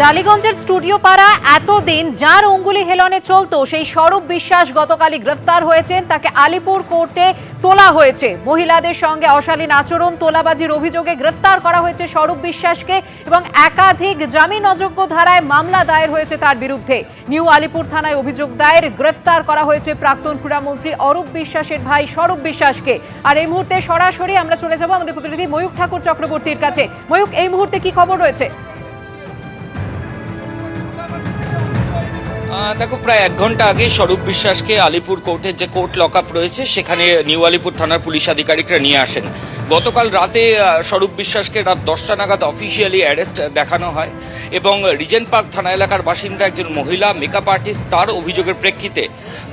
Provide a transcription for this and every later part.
টালিগঞ্জের studio পাড়া এতদিন যার অঙ্গুলি হেলনে চলতো সেই স্বরূপ বিশ্বাস গতকালই গ্রেফতার হয়েছেন। তাকে আলিপুর কোর্টে তোলা হয়েছে। মহিলাদের সঙ্গে অশালীন আচরণ, তোলাবাজির অভিযোগে গ্রেফতার করা হয়েছে স্বরূপ বিশ্বাসকে এবং একাধিক জামিন অযোগ্য ধারায় মামলা দায়ের হয়েছে তার বিরুদ্ধে। নিউ আলিপুর থানায় অভিযোগ দায়ের, গ্রেফতার করা হয়েছে প্রাক্তন ক্রীড়ামন্ত্রী অরূপ বিশ্বাসের ভাই স্বরূপ বিশ্বাসকে। আর এই মুহূর্তে সরাসরি আমরা চলে যাব আমাদের প্রতিনিধি ময়ূক ঠাকুর চক্রবর্তীর কাছে। ময়ূক, এই মুহূর্তে কি খবর রয়েছে? দেখো, প্রায় 1 ঘন্টা আগে স্বরূপ বিশ্বাসকে আলিপুর কোর্টের যে কোর্ট লকআপ রয়েছে সেখানে নিউ আলিপুর থানার পুলিশ আধিকারিকরা নিয়ে আসেন। গতকাল রাতে স্বরূপ বিশ্বাসকে রাত 10টা নাগাদ অফিসিয়ালি অ্যারেস্ট দেখানো হয় এবং রিজেন্ট পার্ক থানা এলাকার বাসিন্দা একজন মহিলা মেকআপ আর্টিস্ট, তার অভিযোগের প্রেক্ষিতে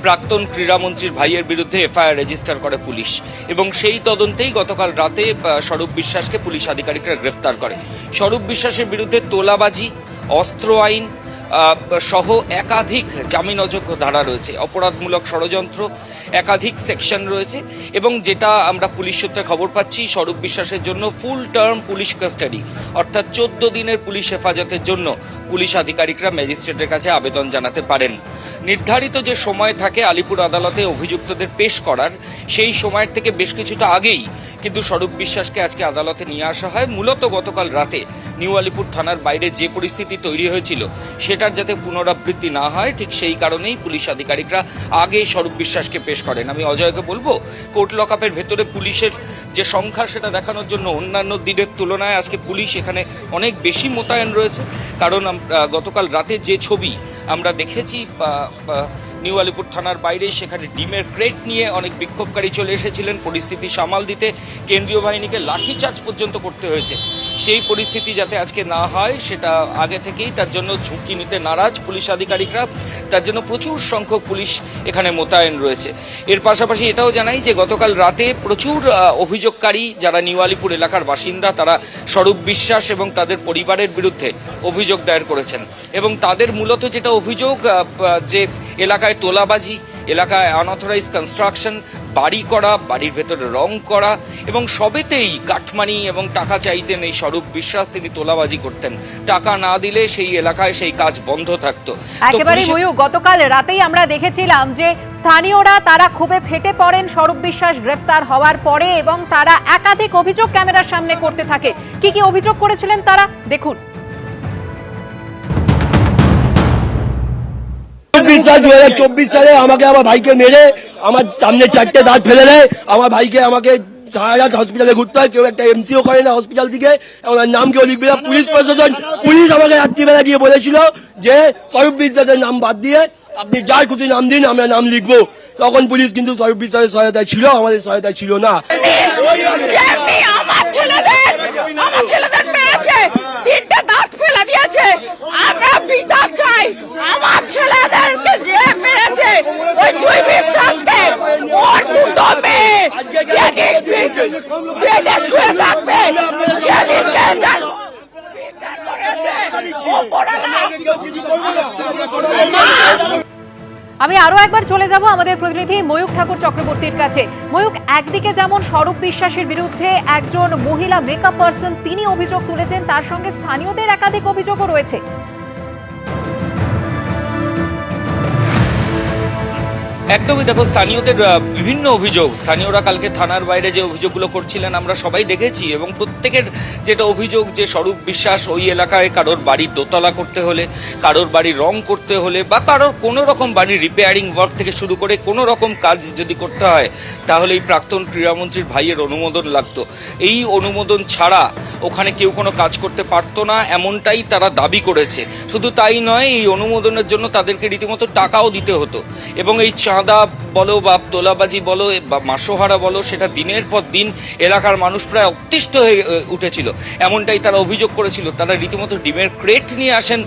প্রাক্তন ক্রীড়ামন্ত্রীর ভাইয়ের বিরুদ্ধে এফআইআর রেজিস্টার করে পুলিশ এবং সেই তদন্তেই গতকাল রাতে স্বরূপ বিশ্বাসকে পুলিশ আধিকারিকরা গ্রেফতার করে। স্বরূপ বিশ্বাসের বিরুদ্ধে তোলাবাজি, অস্ত্র আইন সহ একাধিক জামিন অযোগ্য ধারা রয়েছে, অপরাধমূলক ষড়যন্ত্র একাধিক সেকশন রয়েছে এবং যেটা আমরা পুলিশ সূত্রে খবর পাচ্ছি, স্বরূপ বিশ্বাসের জন্য ফুল টার্ম পুলিশ কাস্টাডি অর্থাৎ 14 দিনের পুলিশ হেফাজতের জন্য পুলিশ আধিকারিকরা ম্যাজিস্ট্রেটের কাছে আবেদন জানাতে পারেন। নির্ধারিত যে সময় থাকে আলিপুর আদালতে অভিযুক্তদের পেশ করার, সেই সময়ের থেকে বেশ কিছুটা আগেই কিন্তু স্বরূপ বিশ্বাসকে আজকে আদালতে নিয়ে আসা হয়। মূলত গতকাল রাতে নিউ আলিপুর থানার বাইরে যে পরিস্থিতি তৈরি হয়েছিল সেটার যাতে পুনরাবৃত্তি না হয়, ঠিক সেই কারণেই পুলিশ আধিকারিকরা আগে স্বরূপ বিশ্বাসকে পেশ করেন। আমি অজয়কে বলবো, কোর্ট লকআপের ভেতরে পুলিশের যে সংখ্যা সেটা দেখানোর জন্য অন্যান্য দিনের তুলনায় আজকে পুলিশ এখানে অনেক বেশি মোতায়েন রয়েছে। কারণ গতকাল রাতে যে ছবি আমরা দেখেছি নিউ আলিপুর থানার বাইরে, সেখানে ডিমের ক্রেট নিয়ে অনেক বিক্ষোভকারী চলে এসেছিলেন। পরিস্থিতি সামাল দিতে কেন্দ্রীয় বাহিনীকে লাঠিচার্জ পর্যন্ত করতে হয়েছে। সেই পরিস্থিতি যাতে আজকে না হয় সেটা আগে থেকেই, তার জন্য ঝুঁকি নিতে নারাজ পুলিশ আধিকারিকরা, তার জন্য প্রচুর সংখ্যক পুলিশ এখানে মোতায়েন রয়েছে। এর পাশাপাশি এটাও জানাই যে গতকাল রাতে প্রচুর অভিযোগকারী যারা নিউ আলিপুর এলাকার বাসিন্দা, তারা স্বরূপ বিশ্বাস এবং তাদের পরিবারের বিরুদ্ধে অভিযোগ দায়ের করেছেন এবং তাদের মূলত যেটা অভিযোগ, যে এলাকায় তোলাবাজি, এলাকায় আনঅথরাইজ কনস্ট্রাকশন, বাড়ি করা, বাড়ির ভেতরে রং করা এবং সবেতেই কাটমানি এবং টাকা চাইতেন এই স্বরূপ বিশ্বাস। তিনি তোলাবাজি করতেন, টাকা না দিলে সেই এলাকায় সেই কাজ বন্ধ থাকতো। একেবারে গতকাল রাতেই আমরা দেখেছিলাম যে স্থানীয়রা তারা ক্ষোভে ফেটে পড়েন স্বরূপ বিশ্বাস গ্রেফতার হওয়ার পরে এবং তারা একাধিক অভিযোগ ক্যামেরার সামনে করতে থাকে। কি কি অভিযোগ করেছিলেন তারা, দেখুন। 2024 সালে আমাকে আমার ভাইকে মেরে আমার সামনে 4টে দাঁত ফেলে দেয়। আমার ভাইকে আমাকে সারা হসপিটালে ঘুরতে হয়, কেউ একটা এমসিও করে না হসপিটাল থেকে, ওনার নাম কেউ লিখবে না। পুলিশ প্রশাসন, পুলিশ আমাকে রাত্রিবেলা গিয়ে বলেছিল যে স্বরূপ বিশ্বাসের নাম বাদ দিয়ে আপনি যার খুশি নাম দিন, আমরা নাম লিখবো। তখন পুলিশ কিন্তু স্বরূপ বিশ্বাসের সহায়তায় ছিল, আমাদের সহায়তায় ছিল না। আমার ছেলেদের মেরেছে, 3টে দাঁত ফেলে দিয়েছে। আমরা বিচার চাই। আমার ছেলেদেরকে যে মেরেছে ওই জয় বিশ্বাসকে, ওর দুটো মেয়ে যেদিন বেডে শুয়ে থাকবে সেদিনকে বিচার করেছে। আমি আরো একবার চলে যাব আমাদের প্রতিনিধি ময়ূক ঠাকুর চক্রবর্তীর কাছে। ময়ূক, একদিকে যেমন স্বরূপ বিশ্বাসের বিরুদ্ধে একজন মহিলা মেকআপ পার্সন তিনি অভিযোগ তুলেছেন, তার সঙ্গে স্থানীয়দের একাধিক অভিযোগও রয়েছে। একদমই, দেখো, স্থানীয়দের বিভিন্ন অভিযোগ, স্থানীয়রা কালকে থানার বাইরে যে অভিযোগগুলো করছিলেন আমরা সবাই দেখেছি এবং প্রত্যেকের যেটা অভিযোগ যে স্বরূপ বিশ্বাস ওই এলাকায় কারোর বাড়ির দোতলা করতে হলে, কারোর বাড়ির রং করতে হলে বা কারোর কোনো রকম বাড়ির রিপেয়ারিং ওয়ার্ক থেকে শুরু করে কোনো রকম কাজ যদি করতে হয় তাহলে এই প্রাক্তন ক্রীড়ামন্ত্রীর ভাইয়ের অনুমোদন লাগতো। এই অনুমোদন ছাড়া ওখানে কেউ কোনো কাজ করতে পারতো না, এমনটাই তারা দাবি করেছে। শুধু তাই নয়, এই অনুমোদনের জন্য তাদেরকে রীতিমতো টাকাও দিতে হতো এবং এই চাঁদা বলো বা তোলাবাজি বলো বা মাসোহারা বলো, সেটা দিনের পর দিন এলাকার মানুষ প্রায় অতিষ্ঠ হয়ে উঠেছিল, এমনটাই তারা অভিযোগ করেছিল। তারা রীতিমতো ডিমের ক্রেট নিয়ে আসেন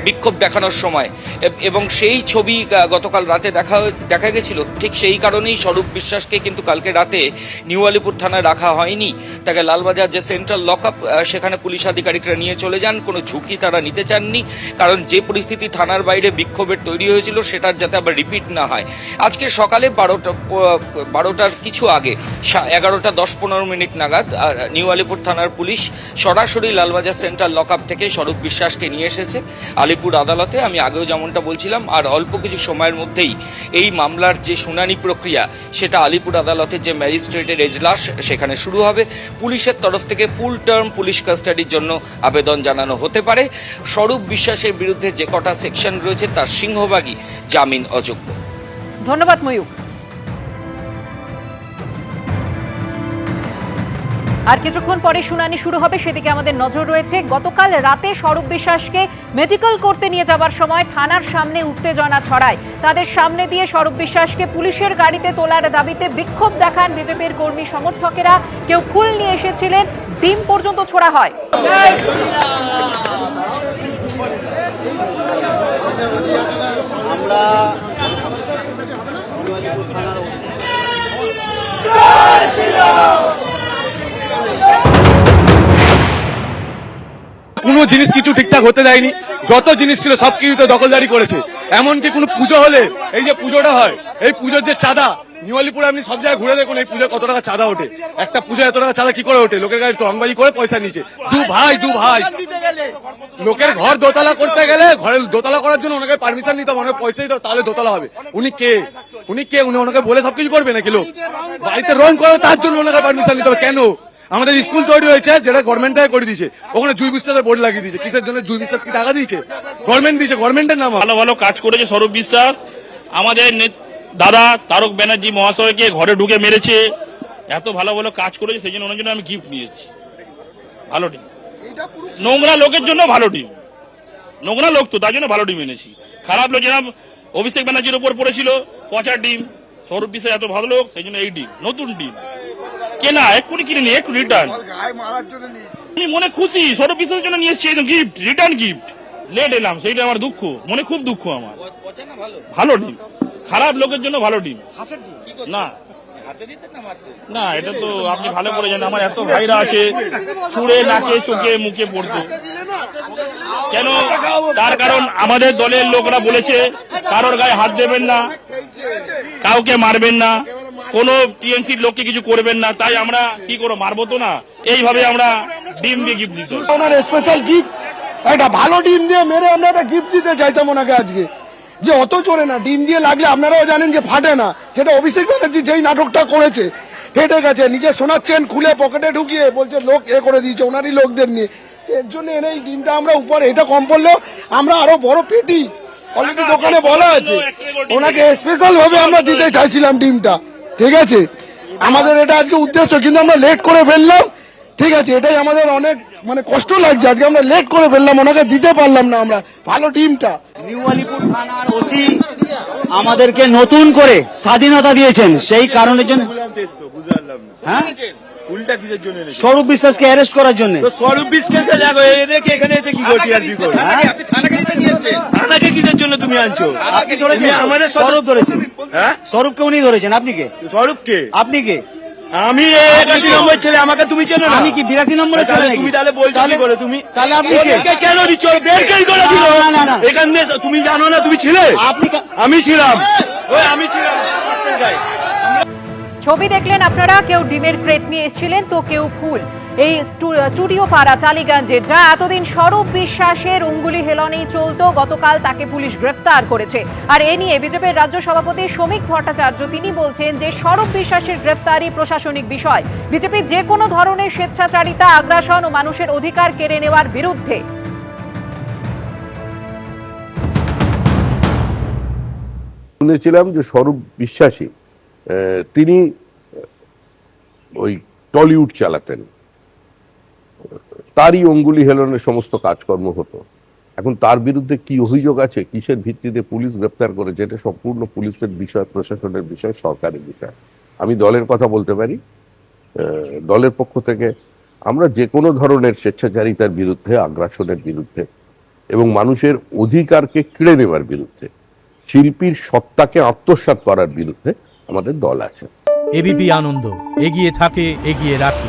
বিক্ষোভ দেখানোর সময় এবং সেই ছবি গতকাল রাতে দেখা গেছিল। ঠিক সেই কারণেই স্বরূপ বিশ্বাসকে কিন্তু কালকে রাতে নিউ আলিপুর থানায় রাখা হয়নি, তাকে লালবাজার যে সেন্ট্রাল লকআপ সেখানে পুলিশ আধিকারিকরা নিয়ে চলে যান। কোনো ঝুঁকি তারা নিতে চাননি, কারণ যে পরিস্থিতি থানার বাইরে বিক্ষোভের তৈরি হয়েছিল সেটার যাতে আবার রিপিট না হয়। আজকে সকালে 12টার কিছু আগে 11টা 10-15 নাগাদ নিউ আলিপুর থানার পুলিশ সরাসরি লালবাজার সেন্ট্রাল লকআপ থেকে স্বরূপ বিশ্বাসকে নিয়ে এসেছে আলিপুর আদালতে। আমি আগেও যেমনটা বলছিলাম, আর অল্প কিছু সময়ের মধ্যেই এই মামলার যে শুনানি প্রক্রিয়া সেটা আলিপুর আদালতের যে ম্যাজিস্ট্রেটের এজলাস সেখানে শুরু হবে। পুলিশের তরফ থেকে ফুল টার্ম পুলিশ কাস্টাডির জন্য আবেদন জানানো হতে পারে। স্বরূপ বিশ্বাসের বিরুদ্ধে যে কটা সেকশন রয়েছে তার সিংহভাগই জামিন অযোগ্য। ধন্যবাদ ময়ূক। আর কিছুক্ষণ পরে শুনানি শুরু হবে, সেদিকে আমাদের নজর রয়েছে। গতকাল রাতে স্বরূপ বিশ্বাসকে মেডিকেল করতে নিয়ে যাওয়ার সময় থানার সামনে উত্তেজনা ছড়ায়। তাদের সামনে দিয়ে স্বরূপ বিশ্বাসকে পুলিশের গাড়িতে তোলার দাবিতে বিক্ষোভ দেখান বিজেপির কর্মী সমর্থকেরা। কেউ ফুল নিয়ে এসেছিলেন, ডিম পর্যন্ত ছোড়া হয়। কোনো জিনিস কিছু ঠিকঠাক হতে দেয়নি, যত জিনিস ছিল সব কিছুতে দখলদারি করেছে। এমনকি কোনো পুজো হলে, এই যে পুজোটা হয়, এই পুজোর যে চাঁদা, নিউ আলিপুরে আপনি সব জায়গায় ঘুরে দেখুন এই পুজোয় কত টাকা চাঁদা ওঠে। একটা পুজোয় এত টাকা চাঁদা কি করে ওঠে? লোকের গাড়ি রংবাজি করে পয়সা নিচে। দু ভাই লোকের ঘর দোতলা করতে গেলে, ঘরের দোতলা করার জন্য ওনাকে পারমিশন নিতে হবে, ওনাকে পয়সা দিতে হবে, তাহলে দোতলা হবে। উনি কে? উনি ওনাকে বলে সবকিছু করবে নাকি? লোক বাড়িতে রং করে তার জন্য ওনাকে পারমিশন নিতে হবে কেন? আমাদের স্কুল তৈরি হয়েছে যেটা গভর্নমেন্ট থেকে করে দিয়েছে, ওখানে জুই বিশ্বাসের বোর্ড লাগিয়ে দিয়েছে। কিসের জন্য? জুই বিশ্বাস কি টাকা দিয়েছে? গভর্নমেন্ট দিয়েছে, গভর্নমেন্টের নাম। ভালো ভালো কাজ করেছে স্বরূপ বিশ্বাস। আমাদের দাদা তারক ব্যানার্জি মহাশয়কে ঘরে ঢুকে মেরেছে, এত ভালো ভালো কাজ করেছে, সেই জন্য ওনার জন্য আমি গিফট নিয়ে এসেছি। ভালো টিম, নোংরা লোকের জন্য ভালো টিম, নোংরা লোক তো তার জন্য ভালো টিম এনেছি। খারাপ লোক যেরকম অভিষেক ব্যানার্জির উপর পড়েছিল, পচা টিম। স্বরূপ বিশ্বাস এত ভালো লোক, সেই জন্য এই টিম, নতুন টিম কেনা, এক্ষুনি কিনে নিয়ে একটু রিটার্ন। আমি মনে খুশি, স্বরূপ বিশ্বাসের জন্য নিয়ে এসেছি গিফট, রিটার্ন গিফট। লেট এলাম, সেইটা আমার দুঃখ, মনে খুব দুঃখ আমার। ভালো টিম, খারাপ লোকের জন্য ভালো টিম না। না, এটা তো আপনি ভালো করে জানেন। আমার এত ভাইরা আছে, ছুঁড়ে নাকে চোখে মুখে পড়তো কেন? তার কারণ আমাদের দলের লোকরা বলেছে কারোর গায়ে হাত দেবেন না, কাউকে মারবেন না, কোন টিএমসির লোককে কিছু করবেন না। তাই আমরা কি করে মারবো তো না, এইভাবে আমরা ডিম দিয়ে গিফট দিত। ওনার স্পেশাল গিফট, একটা ভালো ডিম দিয়ে মেরে আমরা একটা গিফট দিতে চাইতাম ওনাকে আজকে। যে অত চলে না, ডিম দিয়ে লাগলে আপনারাও জানেন যে ফাটে না। যেটা অভিষেক ব্যানার্জি যেই নাটকটা করেছে, ফেটে গেছে। নিজে শোনাচ্ছেন খুলে পকেটে ঢুকিয়ে, বলছে লোক এ করে দিয়েছে ওনারই লোকদের নিয়ে। এর জন্য এনে এই ডিমটা আমরা উপরে, এটা কম পড়লেও আমরা আরো বড় পেটি অলরেডি দোকানে বলা আছে, ওনাকে স্পেশাল ভাবে আমরা দিতে চাইছিলাম ডিমটা। ঠিক আছে, আমাদের এটা আজকে উদ্দেশ্য, কিন্তু আমরা লেট করে ফেললাম। ঠিক আছে, এটাই আমাদের অনেক কষ্ট লাগছে, আজকে আমরা লেট করে ফেললাম, ওনাকে দিতে পারলাম না আমরা ভালো টিমটা। নিউ আলিপুর থানার ওসি আমাদেরকে নতুন করে স্বাধীনতা দিয়েছেন, সেই কারণের জন্য। হ্যাঁ, উল্টা কিসের জন্য? স্বরূপ বিশ্বাসকে অ্যারেস্ট করার জন্য। স্বরূপ বিশ্বাসকে দেখো, এদেরকে এখানে এসে কি করছি আর কি করছি? থানাকে কিসের জন্য তুমি আনছো? আপনি ধরেছেন, আমাদের স্বরূপ ধরেছেন। হ্যাঁ, স্বরূপকে উনি ধরেছেন। আপনি কে? স্বরূপকে? আপনি কে? আমি 81 নম্বর ছেলে, আমাকে তুমি চেনো না? আমি কি 82 নম্বরের ছেলে নাকি? তুমি তাহলে বলছো কি করে? তুমি তাহলে আপনি কে? কেন দিচ্ছ? বেরকেই করে দিল। না, এখান দিয়ে তুমি জানো না তুমি ছিলে? আমি ছিলাম, আমি ছিলাম। ছবি দেখলেন আপনারা, কেউ ডিমের ক্রেট নিয়ে এসেছিলেন তো কেউ ফুল। এই স্টুডিও পাড়া টালিগঞ্জের, যা এতদিন স্বরূপ বিশ্বাসের অঙ্গুলি হেলনেই চলতো, গতকাল তাকে পুলিশ গ্রেফতার করেছে। আর এ নিয়ে বিজেপির রাজ্য সভাপতি শ্রমিক ভট্টাচার্য তিনি বলছেন যে স্বরূপ বিশ্বাসের গ্রেফতারি প্রশাসনিক বিষয়। বিজেপি যে কোনো ধরনের স্বেচ্ছাচারিতা, আগ্রাসন ও মানুষের অধিকার কেড়ে নেওয়ার বিরুদ্ধে। শুনেছিলাম যে স্বরূপ বিশ্বাসী তিনি ওই টলিউড চালাতেন, তারই অঙ্গুলি হেলনের সমস্ত কাজকর্ম হতো। এখন তার বিরুদ্ধে কি অভিযোগ আছে, কিসের ভিত্তিতে পুলিশ গ্রেপ্তার করেছে, এটা সম্পূর্ণ পুলিশের বিষয়, প্রশাসনের বিষয়, সরকারের বিষয়। আমি দলের কথা বলতে পারি, দলের পক্ষ থেকে আমরা যে কোনো ধরনের স্বেচ্ছাচারিতার বিরুদ্ধে, আগ্রাসনের বিরুদ্ধে এবং মানুষের অধিকারকে কেড়ে নেওয়ার বিরুদ্ধে, শিল্পীর সত্তাকে আত্মসাৎ করার বিরুদ্ধে আমাদের দল আছে। এবিপি আনন্দ, এগিয়ে থাকে, এগিয়ে রাখে।